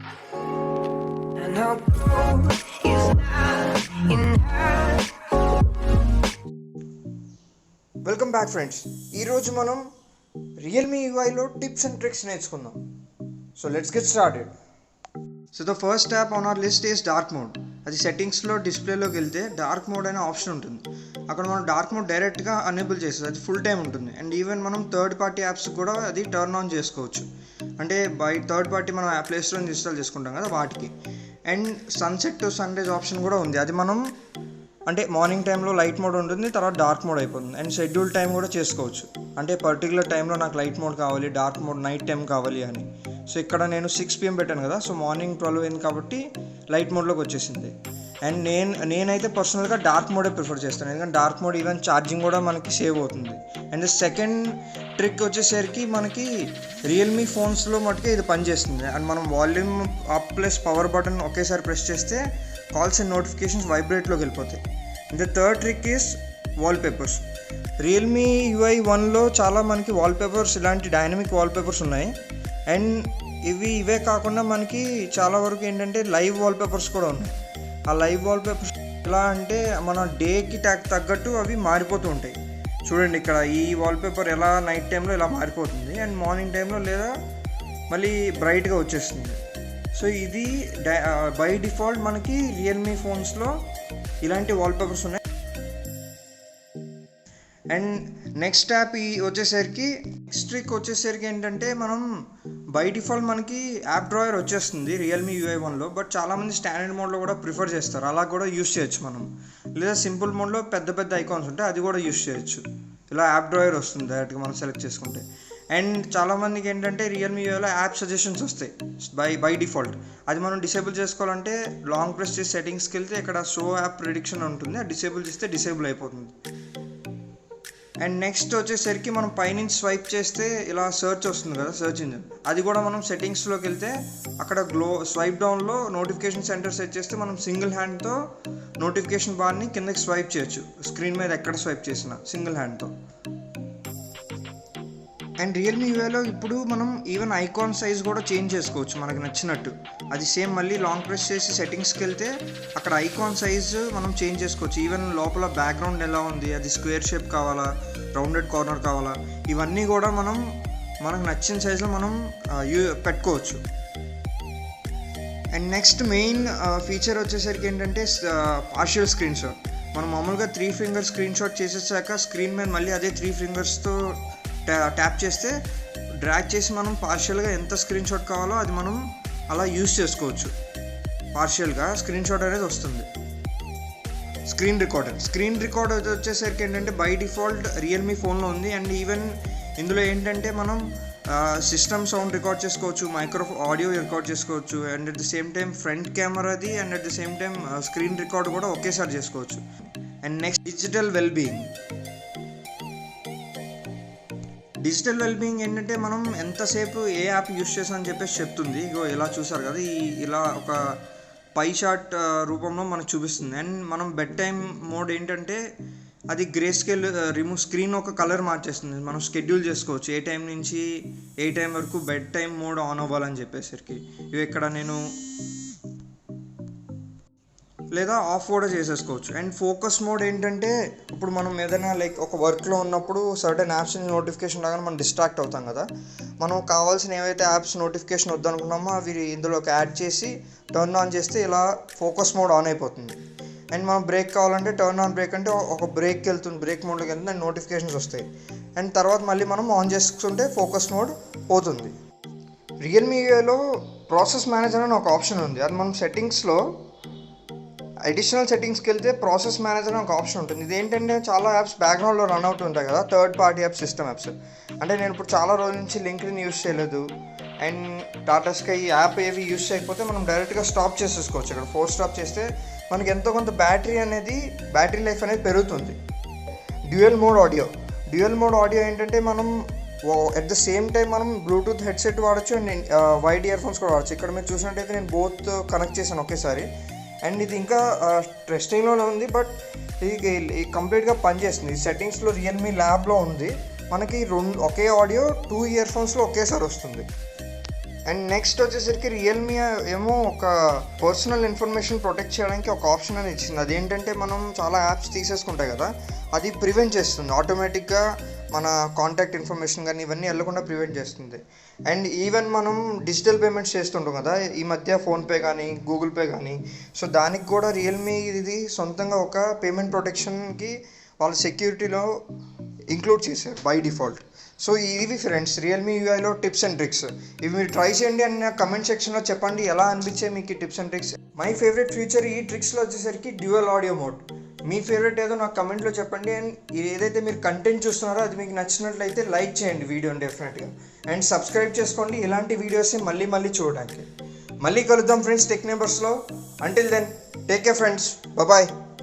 And our goal is not enough. Welcome back friends. ఈరోజు మనం Realme యూఐలో tips and tricks నేర్చుకుందాం. So let's get started. So the first app on hour list is dark mode. అది సెట్టింగ్స్లో డిస్ప్లేలోకి వెళ్తే dark mode అనే option ఉంటుంది. అక్కడ మనం డార్క్ మోడ్ డైరెక్ట్గా అనేబుల్ చేస్తుంది. అది ఫుల్ టైం ఉంటుంది. అండ్ ఈవెన్ మనం థర్డ్ పార్టీ యాప్స్ కూడా అది టర్న్ ఆన్ చేసుకోవచ్చు. అంటే బై థర్డ్ పార్టీ మనం ప్లే స్టోర్ నుంచి ఇన్స్టాల్ చేసుకుంటాం కదా వాటికి. And sunset to sunrise option కూడా ఉంది. అది మనం అంటే మార్నింగ్ టైంలో లైట్ మోడ్ ఉంటుంది, తర్వాత డార్క్ మోడ్ అయిపోతుంది. అండ్ షెడ్యూల్ టైం కూడా చేసుకోవచ్చు. అంటే పర్టికులర్ టైంలో నాకు లైట్ మోడ్ కావాలి, డార్క్ మోడ్ నైట్ టైం కావాలి అని. సో ఇక్కడ నేను 6 PM పెట్టాను కదా, సో మార్నింగ్ 12 అయింది కాబట్టి లైట్ మోడ్లోకి వచ్చేసింది. అండ్ నేనైతే పర్సనల్గా డార్క్ మోడే ప్రిఫర్ చేస్తాను, ఎందుకంటే డార్క్ మోడ్ ఈవెన్ ఛార్జింగ్ కూడా మనకి సేవ్ అవుతుంది. అండ్ సెకండ్ ట్రిక్ వచ్చేసరికి మనకి రియల్మీ ఫోన్స్లో మటుకే ఇది పనిచేస్తుంది. అండ్ మనం volume up plus power button ఒకేసారి ప్రెస్ చేస్తే కాల్స్ అండ్ నోటిఫికేషన్స్ వైబ్రేట్లోకి వెళ్ళిపోతాయి. And the third trick is wallpapers. Realme UI 1లో చాలా మనకి వాల్పేపర్స్ ఇలాంటి డైనమిక్ వాల్పేపర్స్ ఉన్నాయి. అండ్ ఇవే కాకుండా మనకి చాలా వరకు ఏంటంటే లైవ్ వాల్పేపర్స్ కూడా ఉన్నాయి. ఆ లైవ్ వాల్పేపర్స్ ఎలా అంటే మన డేకి తగ్గట్టు అవి మారిపోతూ ఉంటాయి. చూడండి ఇక్కడ ఈ వాల్పేపర్ ఎలా నైట్ టైంలో ఇలా మారిపోతుంది అండ్ మార్నింగ్ టైంలో లేదా మళ్ళీ బ్రైట్గా వచ్చేస్తుంది. సో ఇది బై డిఫాల్ట్ మనకి రియల్మీ ఫోన్స్లో ఇలాంటి వాల్పేపర్స్ ఉన్నాయి. And next app next trick వచ్చేసరికి ఏంటంటే మనం బై డిఫాల్ట్ మనకి యాప్ డ్రాయర్ వచ్చేస్తుంది రియల్మీ యూఐ 1లో. బట్ చాలామంది స్టాండర్డ్ మోడ్లో కూడా ప్రిఫర్ చేస్తారు, అలా కూడా యూస్ చేయొచ్చు మనం. లేదా సింపుల్ మోడ్లో పెద్ద ఐకాన్స్ ఉంటాయి, అది కూడా యూస్ చేయొచ్చు. ఇలా యాప్ డ్రాయర్ వస్తుంది డైరెక్ట్గా మనం సెలెక్ట్ చేసుకుంటే. అండ్ చాలామందికి ఏంటంటే రియల్మీ యూఐలో యాప్ సజెషన్స్ వస్తాయి బై డిఫాల్ట్. అది మనం డిసేబుల్ చేసుకోవాలంటే లాంగ్ ప్రెస్ చేసి సెట్టింగ్స్కి వెళ్తే ఇక్కడ షో యాప్ ప్రిడిక్షన్ ఉంటుంది, అది డిసేబుల్ చేస్తే డిసేబుల్ అయిపోతుంది. అండ్ నెక్స్ట్ వచ్చేసరికి మనం పైనుంచి స్వైప్ చేస్తే ఇలా సెర్చ్ వస్తుంది కదా, సెర్చ్ ఇంజిన్. అది కూడా మనం సెట్టింగ్స్లోకి వెళ్తే అక్కడ స్వైప్ డౌన్లో నోటిఫికేషన్ సెంటర్ సెట్ చేస్తే మనం సింగిల్ హ్యాండ్తో నోటిఫికేషన్ బార్ని కిందకి స్వైప్ చేయొచ్చు. స్క్రీన్ మీద ఎక్కడ స్వైప్ చేసినా సింగిల్ హ్యాండ్తో. అండ్ రియల్మీ యూఐలో ఇప్పుడు మనం ఈవెన్ ఐకాన్ సైజ్ కూడా చేంజ్ చేసుకోవచ్చు మనకు నచ్చినట్టు. అది సేమ్ మళ్ళీ లాంగ్ ప్రెస్ చేసి సెట్టింగ్స్కి వెళ్తే అక్కడ ఐకాన్ సైజ్ మనం చేంజ్ చేసుకోవచ్చు. ఈవెన్ లోపల బ్యాక్గ్రౌండ్ ఎలా ఉంది, అది స్క్వేర్ షేప్ కావాలా, రౌండెడ్ కార్నర్ కావాలా, ఇవన్నీ కూడా మనకు నచ్చిన సైజులో మనం పెట్టుకోవచ్చు. అండ్ నెక్స్ట్ మెయిన్ ఫీచర్ వచ్చేసరికి ఏంటంటే పార్షియల్ స్క్రీన్ షాట్. మనం మామూలుగా 3 ఫింగర్ స్క్రీన్ షాట్ చేసేసాక స్క్రీన్ మీద మళ్ళీ అదే 3 ఫింగర్స్తో ట్యాప్ చేస్తే డ్రాగ్ చేసి మనం పార్షియల్గా ఎంత స్క్రీన్ షాట్ కావాలో అది మనం అలా యూస్ చేసుకోవచ్చు. పార్షియల్గా స్క్రీన్ షాట్ అనేది వస్తుంది. స్క్రీన్ రికార్డర్ వచ్చేసరికి ఏంటంటే బై డిఫాల్ట్ రియల్మీ ఫోన్లో ఉంది. అండ్ ఈవెన్ ఇందులో ఏంటంటే మనం సిస్టమ్ సౌండ్ రికార్డ్ చేసుకోవచ్చు, ఆడియో రికార్డ్ చేసుకోవచ్చు. And at the same time front కెమెరాది and at the same time screen record కూడా ఒకేసారి చేసుకోవచ్చు. అండ్ నెక్స్ట్ డిజిటల్ వెల్బీయింగ్ ఏంటంటే మనం ఎంతసేపు ఏ యాప్ యూస్ చేసామని చెప్పేసి చెప్తుంది. ఇగో ఇలా చూసారు కదా, ఇలా ఒక పై చార్ట్ రూపంలో మనకు చూపిస్తుంది. అండ్ మనం బెడ్ టైం మోడ్ ఏంటంటే అది గ్రే స్కేల్ రిమూవ్ స్క్రీన్ ఒక కలర్ మార్చేస్తుంది. మనం షెడ్యూల్ చేసుకోవచ్చు ఏ టైం నుంచి ఏ టైం వరకు బెడ్ టైం మోడ్ ఆన్ అవ్వాలని చెప్పేసరికి. ఇవి ఇక్కడ నేను లేదా ఆఫ్ కూడా చేసేసుకోవచ్చు. అండ్ ఫోకస్ మోడ్ ఏంటంటే ఇప్పుడు మనం ఏదైనా లైక్ ఒక వర్క్లో ఉన్నప్పుడు సర్టెన్ యాప్స్ నోటిఫికేషన్ రాగానే మనం డిస్ట్రాక్ట్ అవుతాం కదా, మనం కావాల్సిన ఏవైతే యాప్స్ నోటిఫికేషన్ వద్దనుకున్నామో అవి ఇందులోకి యాడ్ చేసి టర్న్ ఆన్ చేస్తే ఇలా ఫోకస్ మోడ్ ఆన్ అయిపోతుంది. అండ్ మనం బ్రేక్ కావాలంటే టర్న్ ఆన్ బ్రేక్ అంటే ఒక బ్రేక్ మోడ్లోకి వెళ్తుంది అండ్ నోటిఫికేషన్స్ వస్తాయి. అండ్ తర్వాత మళ్ళీ మనం ఆన్ చేసుకుంటే ఫోకస్ మోడ్ పోతుంది. రియల్మీ యూఐలో ప్రాసెస్ మేనేజర్ అని ఒక ఆప్షన్ ఉంది. అది మనం సెట్టింగ్స్లో అడిషనల్ సెట్టింగ్స్కి వెళ్తే ప్రాసెస్ మేనేజర్ అని ఒక ఆప్షన్ ఉంటుంది. ఇదేంటంటే చాలా యాప్స్ బ్యాక్గ్రౌండ్లో రన్ అవుతూ ఉంటాయి కదా, third party apps, system apps. అంటే నేను ఇప్పుడు చాలా రోజుల నుంచి లింక్డ్ఇన్ యూస్ చేయలేదు అండ్ టాటా స్కై యాప్ ఏవి యూస్ చేయకపోతే మనం డైరెక్ట్గా స్టాప్ చేసేసుకోవచ్చు. ఇక్కడ ఫోర్స్ స్టాప్ చేస్తే మనకి ఎంతో కొంత బ్యాటరీ లైఫ్ అనేది పెరుగుతుంది. డ్యూయల్ మోడ్ ఆడియో ఏంటంటే మనం ఎట్ ద సేమ్ టైం మనం బ్లూటూత్ హెడ్సెట్ వాడచ్చు అండ్ వైడ్ ఇయర్ ఫోన్స్ కూడా వాడచ్చు. ఇక్కడ మీరు చూసినట్టయితే నేను బోత్ కనెక్ట్ చేశాను ఒకేసారి. అండ్ ఇది ఇంకా టెస్టింగ్లోనే ఉంది, బట్ ఇది కంప్లీట్గా పనిచేస్తుంది. ఈ సెట్టింగ్స్లో రియల్మీ ల్యాబ్లో ఉంది. మనకి ఒకే ఆడియో 2 ఇయర్ ఫోన్స్లో ఒకేసారి వస్తుంది. అండ్ నెక్స్ట్ వచ్చేసరికి రియల్మీ ఏమో ఒక పర్సనల్ ఇన్ఫర్మేషన్ ప్రొటెక్ట్ చేయడానికి ఒక ఆప్షన్ అని ఇచ్చింది. అదేంటంటే మనం చాలా యాప్స్ తీసేసుకుంటాయి కదా, అది ప్రివెంట్ చేస్తుంది ఆటోమేటిక్గా. మన కాంటాక్ట్ ఇన్ఫర్మేషన్ కానీ ఇవన్నీ వెళ్ళకుండా ప్రివెంట్ చేస్తుంది. అండ్ ఈవెన్ మనం డిజిటల్ పేమెంట్స్ చేస్తుంటాం కదా ఈ మధ్య, ఫోన్పే కానీ గూగుల్ పే కానీ, సో దానికి కూడా రియల్మీ ఇది సొంతంగా ఒక పేమెంట్ ప్రొటెక్షన్కి వాళ్ళ సెక్యూరిటీలో ఇంక్లూడ్ చేశారు బై డిఫాల్ట్. సో ఇవి ఫ్రెండ్స్ రియల్మీ యూఐలో టిప్స్ అండ్ ట్రిక్స్. ఇవి మీరు ట్రై చేయండి అని నా కమెంట్ సెక్షన్లో చెప్పండి ఎలా అనిపించే మీకు ఈ tips and tricks. My favourite feature ఈ ట్రిక్స్లో వచ్చేసరికి డ్యూయల్ ఆడియో మోడ్. మీ ఫేవరెట్ ఏదో నాకు కమెంట్లో చెప్పండి. అండ్ ఏదైతే మీరు కంటెంట్ చూస్తున్నారో అది మీకు నచ్చినట్లయితే లైక్ చేయండి వీడియోని డెఫినెట్గా. అండ్ సబ్స్క్రైబ్ చేసుకోండి ఇలాంటి వీడియోస్ని మళ్ళీ చూడడానికి. మళ్ళీ కలుద్దాం ఫ్రెండ్స్ టెక్ నేబర్స్లో. Until then take care friends, bye.